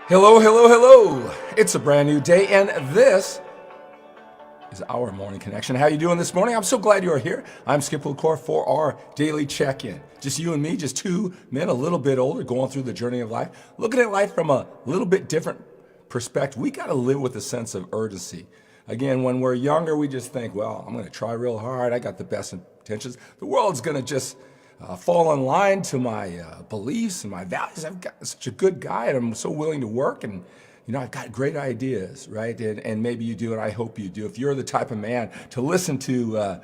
Hello, hello, hello. It's a brand new day, and this is our morning connection. How you doing this morning? I'm so glad you are here. I'm Skip Cour for our daily check-in. Just you and me, just two men a little bit older, going through the journey of life, looking at life from a little bit different perspective. We got to live with a sense of urgency. Again, when we're younger, we just think, well, I'm going to try real hard. I got the best intentions. The world's going to just fall in line to my beliefs and my values. I've got such a good guy, and I'm so willing to work, and I've got great ideas, right? And maybe you do, and I hope you do. If you're the type of man to listen to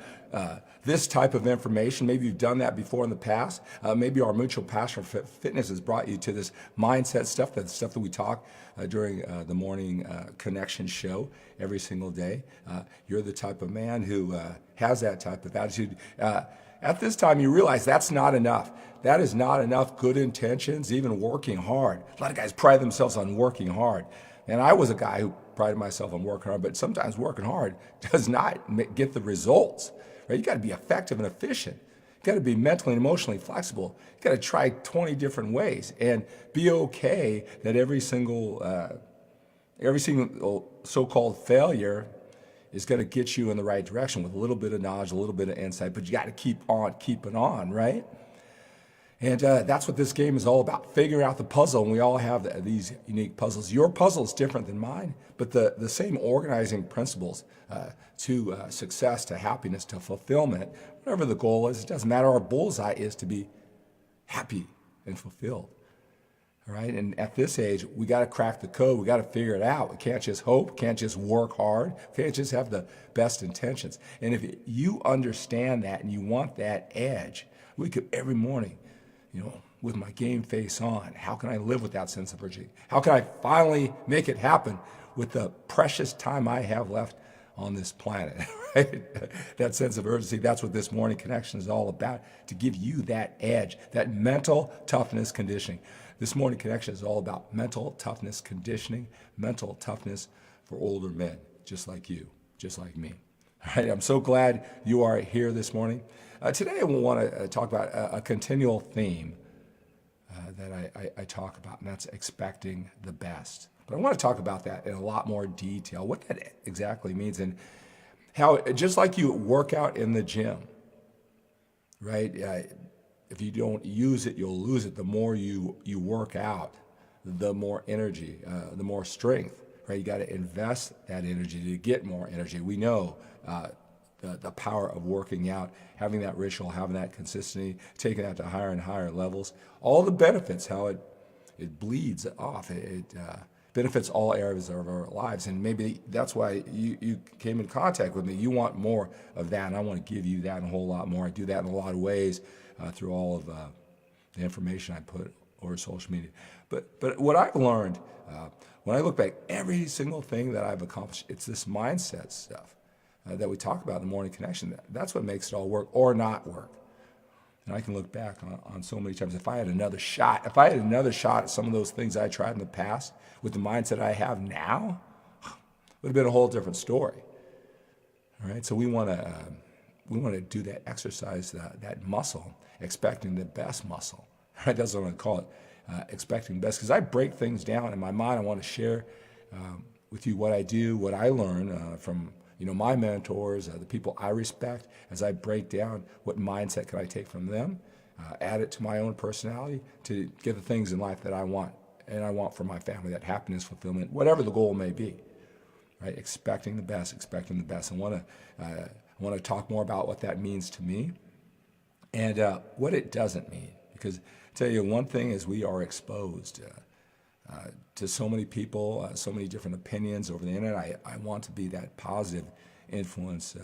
this type of information, maybe you've done that before in the past. Maybe our mutual passion for fitness has brought you to this mindset stuff, that stuff that we talk during the morning connection show every single day. You're the type of man who has that type of attitude. At this time, you realize that's not enough. That is not enough good intentions, even working hard. A lot of guys pride themselves on working hard. And I was a guy who prided myself on working hard, but sometimes working hard does not get the results. Right? You got to be effective and efficient. You got to be mentally and emotionally flexible. You got to try 20 different ways and be okay that every single so-called failure is going to get you in the right direction with a little bit of knowledge, a little bit of insight, but you got to keep on keeping on, right? And that's what this game is all about, figuring out the puzzle, and we all have these unique puzzles. Your puzzle is different than mine, but the same organizing principles to success, to happiness, to fulfillment, whatever the goal is, it doesn't matter. Our bullseye is to be happy and fulfilled. All right, and at this age, we got to crack the code. We got to figure it out. We can't just hope, can't just work hard, can't just have the best intentions. And if you understand that and you want that edge, we could every morning, with my game face on, how can I live with that sense of urgency? How can I finally make it happen with the precious time I have left on this planet? Right? That sense of urgency, that's what this morning connection is all about, to give you that edge, that mental toughness conditioning. This morning connection is all about mental toughness conditioning, mental toughness for older men, just like you, just like me. All right, I'm so glad you are here this morning. Today I want to talk about a continual theme that I talk about, and that's expecting the best. But I want to talk about that in a lot more detail, what that exactly means, and how, just like you work out in the gym, right? If you don't use it, you'll lose it. The more you work out, the more energy, the more strength, right? You got to invest that energy to get more energy. We know the power of working out, having that ritual, having that consistency, taking that to higher and higher levels. All the benefits, how it bleeds off. It benefits all areas of our lives. And maybe that's why you came in contact with me. You want more of that, and I want to give you that and a whole lot more. I do that in a lot of ways through all of the information I put over social media. But what I've learned, when I look back, every single thing that I've accomplished, it's this mindset stuff that we talk about in the morning connection. That's what makes it all work or not work. And I can look back on so many times. If I had another shot at some of those things I tried in the past with the mindset I have now, it would have been a whole different story. All right, so we want to do that exercise, that muscle, expecting the best muscle. Right, that's what I'm going to call it, expecting the best. Because I break things down in my mind. I want to share with you what I do, what I learn from my mentors, the people I respect, as I break down what mindset can I take from them, add it to my own personality to get the things in life that I want, and I want for my family, that happiness, fulfillment, whatever the goal may be. Right, expecting the best. I want to talk more about what that means to me and what it doesn't mean. Because I tell you, one thing is we are exposed to so many people, so many different opinions over the internet. I want to be that positive influence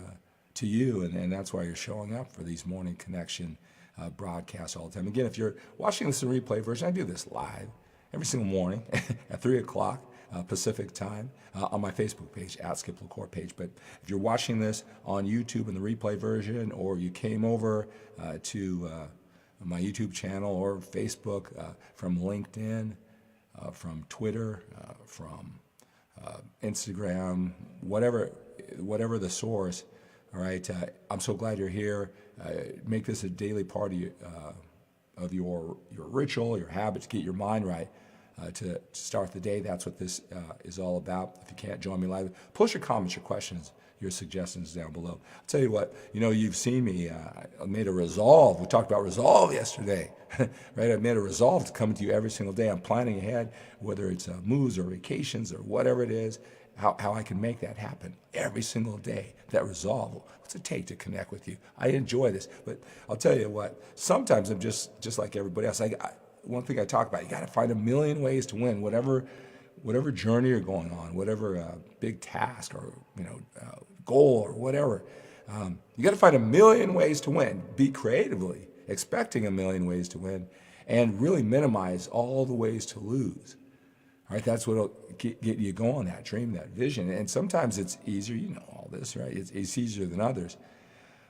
to you, and that's why you're showing up for these morning connection broadcasts all the time. Again, if you're watching this in replay version, I do this live every single morning at 3 o'clock Pacific time on my Facebook page, at Skip LaCour page. But if you're watching this on YouTube in the replay version, or you came over to my YouTube channel or Facebook from LinkedIn, from Twitter, from Instagram, whatever the source, all right, I'm so glad you're here. Make this a daily part of your ritual, your habit to get your mind right. to start the day. That's what this is all about. If you can't join me live, post your comments, your questions, your suggestions down below. I'll tell you what, you've seen me, I made a resolve. We talked about resolve yesterday, right? I made a resolve to come to you every single day. I'm planning ahead, whether it's moves or vacations or whatever it is, how I can make that happen every single day. That resolve. What's it take to connect with you? I enjoy this, but I'll tell you what, sometimes I'm just like everybody else. One thing I talk about, you got to find a million ways to win, whatever journey you're going on, whatever big task or goal or whatever. You got to find a million ways to win. Be creatively expecting a million ways to win, and really minimize all the ways to lose. All right, that's what'll get you going. That dream, that vision, and sometimes it's easier. All this, right? It's easier than others.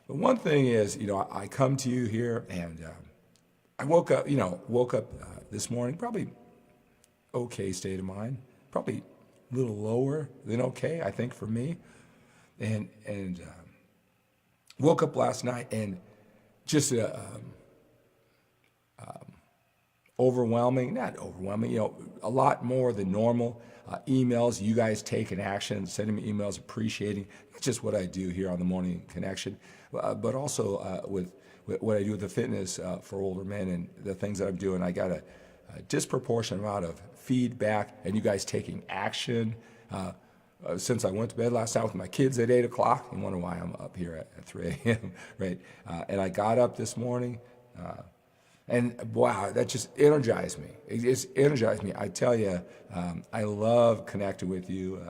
But one thing is, I come to you here and. I woke up this morning, probably okay state of mind, probably a little lower than okay, I think, for me, and woke up last night and just not overwhelming, a lot more than normal. Emails, you guys taking action, sending me emails, appreciating just what I do here on the Morning Connection, but also with what I do with the fitness for older men and the things that I'm doing. I got a disproportionate amount of feedback and you guys taking action. Since I went to bed last night with my kids at 8 o'clock, you wonder why I'm up here at 3 a.m., right? And I got up this morning, and wow, that just energized me. It just energized me. I tell you, I love connecting with you,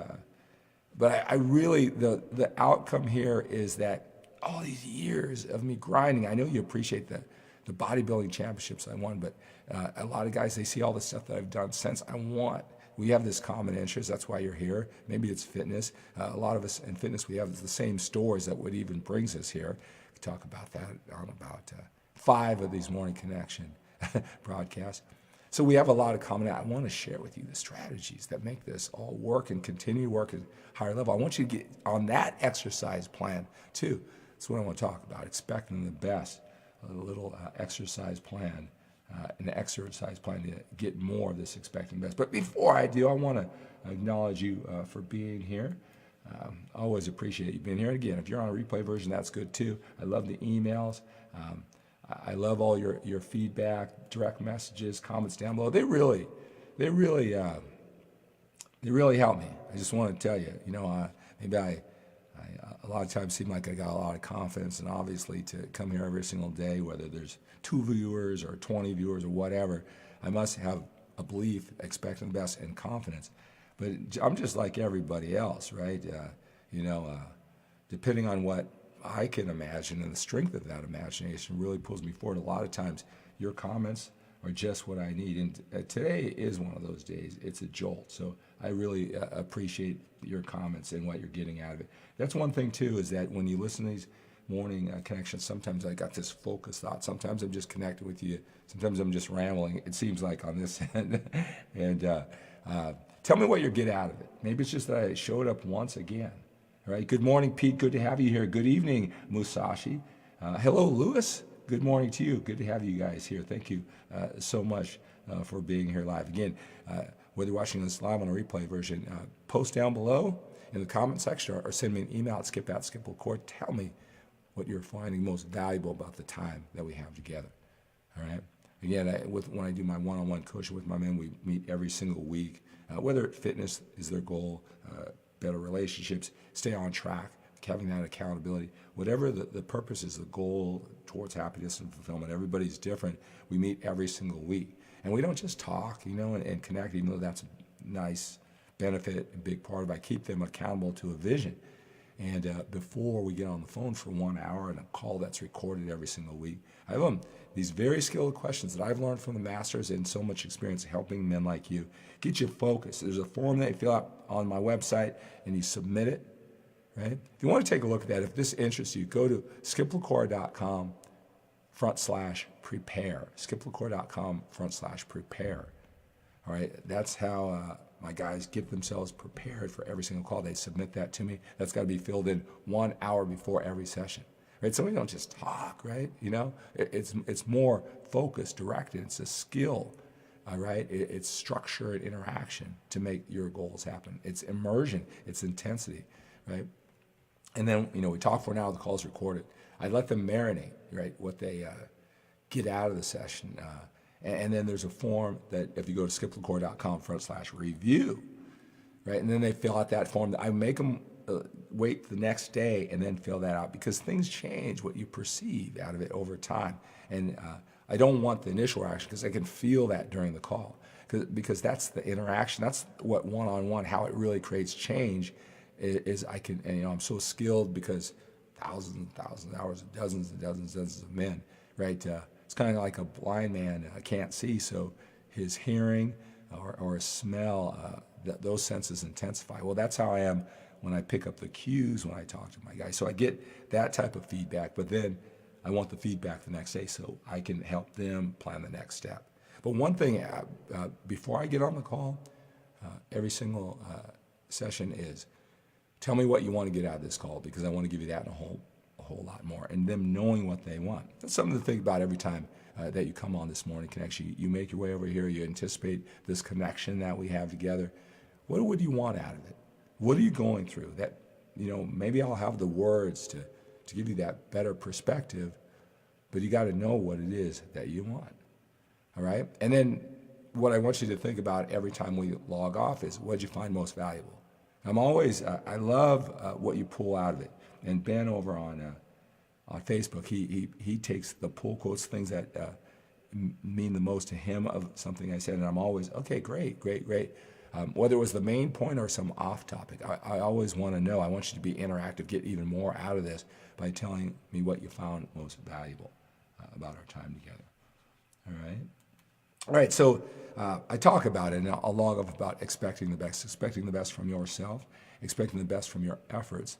but I really, the outcome here is that all these years of me grinding, I know you appreciate the bodybuilding championships I won, but a lot of guys, they see all the stuff that I've done since I won. We have this common interest. That's why you're here. Maybe it's fitness. A lot of us in fitness, we have the same stories that what even brings us here. We talk about that on about 5 of these Morning Connection broadcasts. So we have a lot of common. I want to share with you the strategies that make this all work and continue to work at a higher level. I want you to get on that exercise plan too. That's what I want to talk about, expecting the best, a little exercise plan, an exercise plan to get more of this expecting best. But before I do, I want to acknowledge you for being here. I always appreciate you being here. And again, if you're on a replay version, that's good too. I love the emails. I love all your feedback, direct messages, comments down below. They really help me. I just want to tell you, maybe I a lot of times seem like I got a lot of confidence, and obviously to come here every single day, whether there's 2 viewers or 20 viewers or whatever, I must have a belief, expecting the best, and confidence. But I'm just like everybody else, right? Depending on what I can imagine, and the strength of that imagination really pulls me forward. A lot of times, your comments are just what I need. And today is one of those days. It's a jolt. So I really appreciate your comments and what you're getting out of it. That's one thing, too, is that when you listen to these morning connections, sometimes I got this focused thought. Sometimes I'm just connected with you. Sometimes I'm just rambling, it seems like, on this end. And tell me what you get out of it. Maybe it's just that I showed up once again. All right. Good morning, Pete. Good to have you here. Good evening, Musashi. Hello, Lewis. Good morning to you. Good to have you guys here. Thank you so much for being here live. Again, whether you're watching this live on a replay version, post down below in the comment section or send me an email at skip@skiplecourt. Tell me what you're finding most valuable about the time that we have together. All right. Again, when I do my one-on-one coaching with my men, we meet every single week. Whether fitness is their goal, better relationships, stay on track, having that accountability, whatever the purpose is, the goal towards happiness and fulfillment. Everybody's different. We meet every single week. And we don't just talk, and connect, even though that's a nice benefit, a big part of it. I keep them accountable to a vision. And before we get on the phone for 1 hour and a call that's recorded every single week, I have these very skilled questions that I've learned from the masters and so much experience helping men like you get you focused. There's a form that you fill out on my website and you submit it, right? If you want to take a look at that, if this interests you, go to skiplecourt.com/prepare. skiplecourt.com/prepare. All right, that's how my guys get themselves prepared for every single call. They submit that to me. That's got to be filled in 1 hour before every session, right? So we don't just talk, right? It's more focused, directed. It's a skill All right, it's structured interaction to make your goals happen. It's immersion, it's intensity, right? And then, we talk for an hour, the call's recorded. I let them marinate, right, what they get out of the session. And then there's a form that if you go to skipthecore.com/review, right, and then they fill out that form. I make them wait the next day and then fill that out, because things change what you perceive out of it over time. And I don't want the initial reaction, because I can feel that during the call, because that's the interaction. That's what one-on-one, how it really creates change is I can, and I'm so skilled because thousands and thousands of hours, dozens and dozens and dozens of men, right? It's kind of like a blind man can't see, so his hearing or his smell, those senses intensify. Well, that's how I am when I pick up the cues when I talk to my guys. So I get that type of feedback, but then I want the feedback the next day so I can help them plan the next step. But one thing, before I get on the call, every single session is, tell me what you want to get out of this call, because I want to give you that and a whole lot more, and them knowing what they want. That's something to think about every time that you come on this morning connection. You make your way over here, you anticipate this connection that we have together. What would you want out of it? What are you going through? That, maybe I'll have the words to give you that better perspective, but you got to know what it is that you want. All right? And then what I want you to think about every time we log off is, what did you find most valuable? I'm always, I love what you pull out of it. And Ben over on Facebook, he takes the pull quotes, things that mean the most to him of something I said, and I'm always, okay, great. Whether it was the main point or some off topic, I always want to know. I want you to be interactive, get even more out of this by telling me what you found most valuable about our time together. All right, so I talk about it, and I'll log off about expecting the best from yourself, expecting the best from your efforts,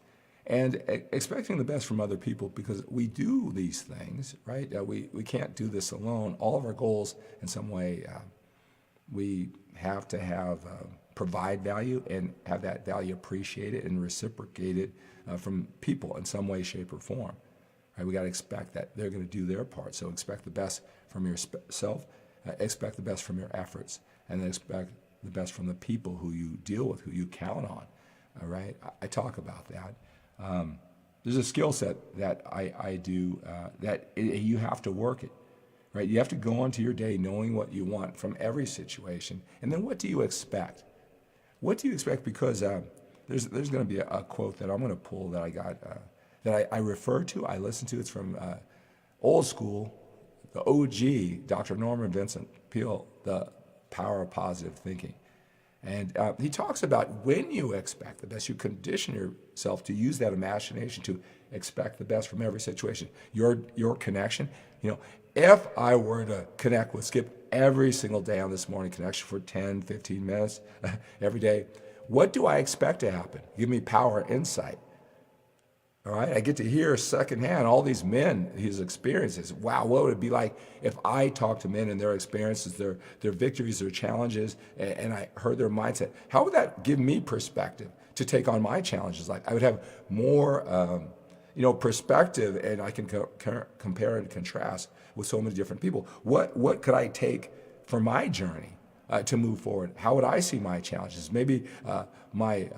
and expecting the best from other people, because we do these things, right? We can't do this alone. All of our goals, in some way, we have to provide value and have that value appreciated and reciprocated from people in some way, shape, or form. Right? We got to expect that they're going to do their part. So expect the best from yourself, expect the best from your efforts, and then expect the best from the people who you deal with, who you count on. All right, I talk about that. There's a skill set that I do you have to work it. Right? You have to go into your day knowing what you want from every situation. And then what do you expect? What do you expect? Because there's going to be a quote that I'm going to pull that I got, that I refer to, I listen to. It's from old school, the OG, Dr. Norman Vincent Peale, The Power of Positive Thinking. And he talks about when you expect the best, you condition yourself to use that imagination to expect the best from every situation. Your connection, if I were to connect with Skip every single day on this morning connection for 10, 15 minutes every day, what do I expect to happen? Give me power and insight. All right, I get to hear secondhand all these men, his experiences. Wow, what would it be like if I talked to men and their experiences, their victories, their challenges, and I heard their mindset? How would that give me perspective to take on my challenges? Like, I would have more, perspective, and I can compare and contrast with so many different people. What could I take for my journey to move forward? How would I see my challenges? Maybe my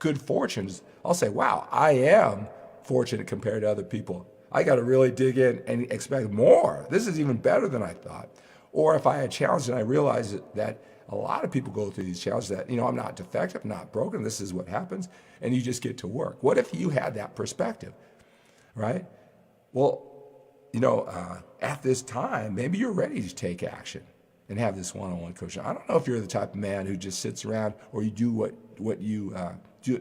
good fortunes. I'll say, wow, I am fortunate compared to other people. I got to really dig in and expect more. This is even better than I thought. Or if I had challenges and I realized that a lot of people go through these challenges, that, I'm not defective, I'm not broken, this is what happens, and you just get to work. What if you had that perspective, right? Well, at this time, maybe you're ready to take action and have this one-on-one coaching. I don't know if you're the type of man who just sits around, or you do what you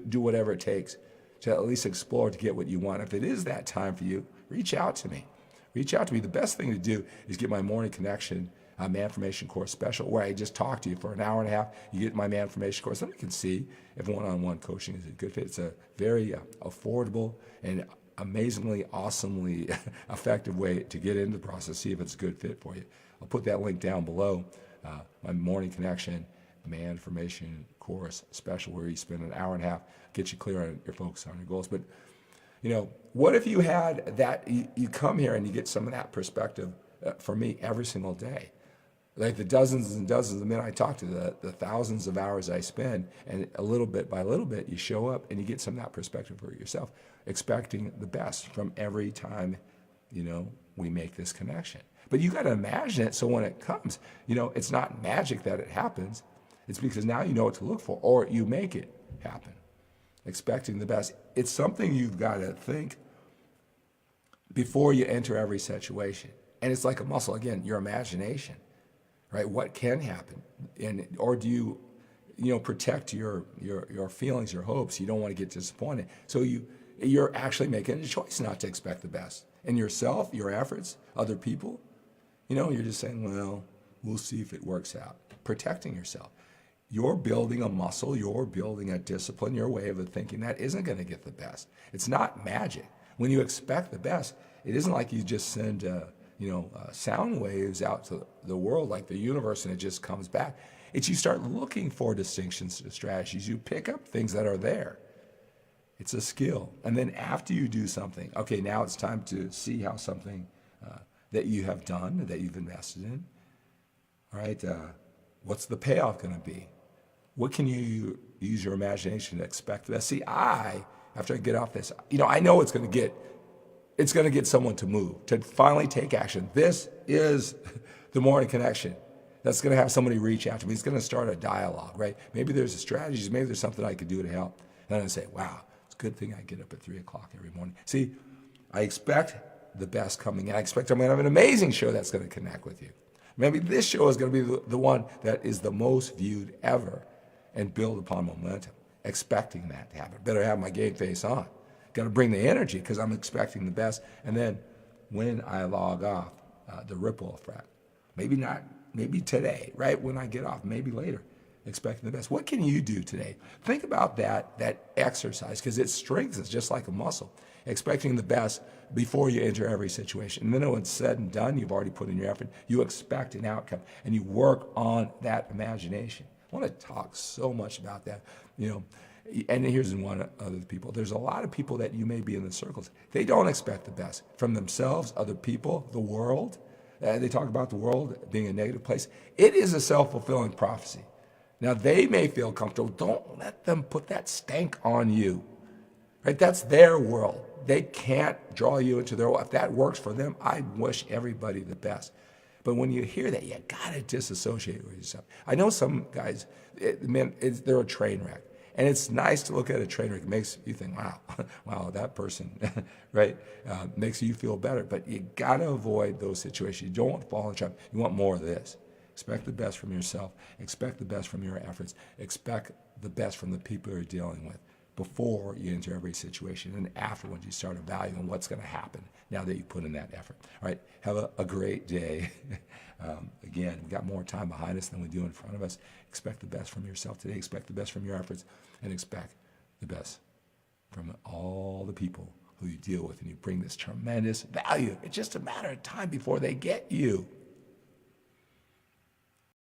do whatever it takes to at least explore to get what you want. If it is that time for you, reach out to me. Reach out to me. The best thing to do is get my morning connection MANformation course special, where I just talk to you for an hour and a half. You get my MANformation course, then we can see if one-on-one coaching is a good fit. It's a very affordable and amazingly, awesomely effective way to get into the process, see if it's a good fit for you. I'll put that link down below, my morning connection MANformation course special, where you spend an hour and a half, get you clear on your focus on your goals. But what if you had that, you come here and you get some of that perspective from me every single day? Like the dozens and dozens of men I talk to, the thousands of hours I spend, and a little bit by little bit, you show up and you get some of that perspective for yourself, expecting the best from every time, we make this connection. But you got to imagine it so when it comes, it's not magic that it happens. It's because now you know what to look for, or you make it happen, expecting the best. It's something you've got to think before you enter every situation. And it's like a muscle, again, your imagination, right? What can happen? Or do you, protect your feelings, your hopes? You don't want to get disappointed. So you're actually making a choice not to expect the best. In yourself, your efforts, other people, you're just saying, well, we'll see if it works out. Protecting yourself. You're building a muscle, you're building a discipline, your way of thinking that isn't going to get the best. It's not magic. When you expect the best, it isn't like you just send, sound waves out to the world, like the universe, and it just comes back. It's you start looking for distinctions, strategies. You pick up things that are there. It's a skill. And then after you do something, okay, now it's time to see how something that you have done, that you've invested in, all right, what's the payoff going to be? What can you use your imagination to expect that? See, after I get off this, I know it's going to get someone to move, to finally take action. This is the morning connection. That's going to have somebody reach out to me. It's going to start a dialogue, right? Maybe there's a strategy. Maybe there's something I could do to help. And I'm going to say, wow, it's a good thing I get up at 3 o'clock every morning. See, I expect the best coming in. I expect I'm going to have an amazing show that's going to connect with you. Maybe this show is going to be the one that is the most viewed ever and build upon momentum. Expecting that to happen. Better have my game face on. Got to bring the energy because I'm expecting the best. And then when I log off, the ripple effect. Maybe not, maybe today, right? When I get off, maybe later. Expecting the best. What can you do today? Think about that exercise because it strengthens just like a muscle. Expecting the best before you enter every situation. And then when it's said and done, you've already put in your effort. You expect an outcome and you work on that imagination. I want to talk so much about that, And here's one other people. There's a lot of people that you may be in the circles. They don't expect the best from themselves, other people, the world. They talk about the world being a negative place. It is a self-fulfilling prophecy. Now, they may feel comfortable. Don't let them put that stank on you. Right? That's their world. They can't draw you into their world. If that works for them, I wish everybody the best. But when you hear that, you got to disassociate with yourself. I know some guys, they're a train wreck. And it's nice to look at a train wreck. It makes you think, wow, that person, right, makes you feel better. But you got to avoid those situations. You don't want to fall in the trap. You want more of this. Expect the best from yourself. Expect the best from your efforts. Expect the best from the people you're dealing with before you enter every situation and afterwards you start evaluating what's going to happen now that you put in that effort. All right, have a great day. Again, we've got more time behind us than we do in front of us. Expect the best from yourself today. Expect the best from your efforts and expect the best from all the people who you deal with, and you bring this tremendous value. It's just a matter of time before they get you.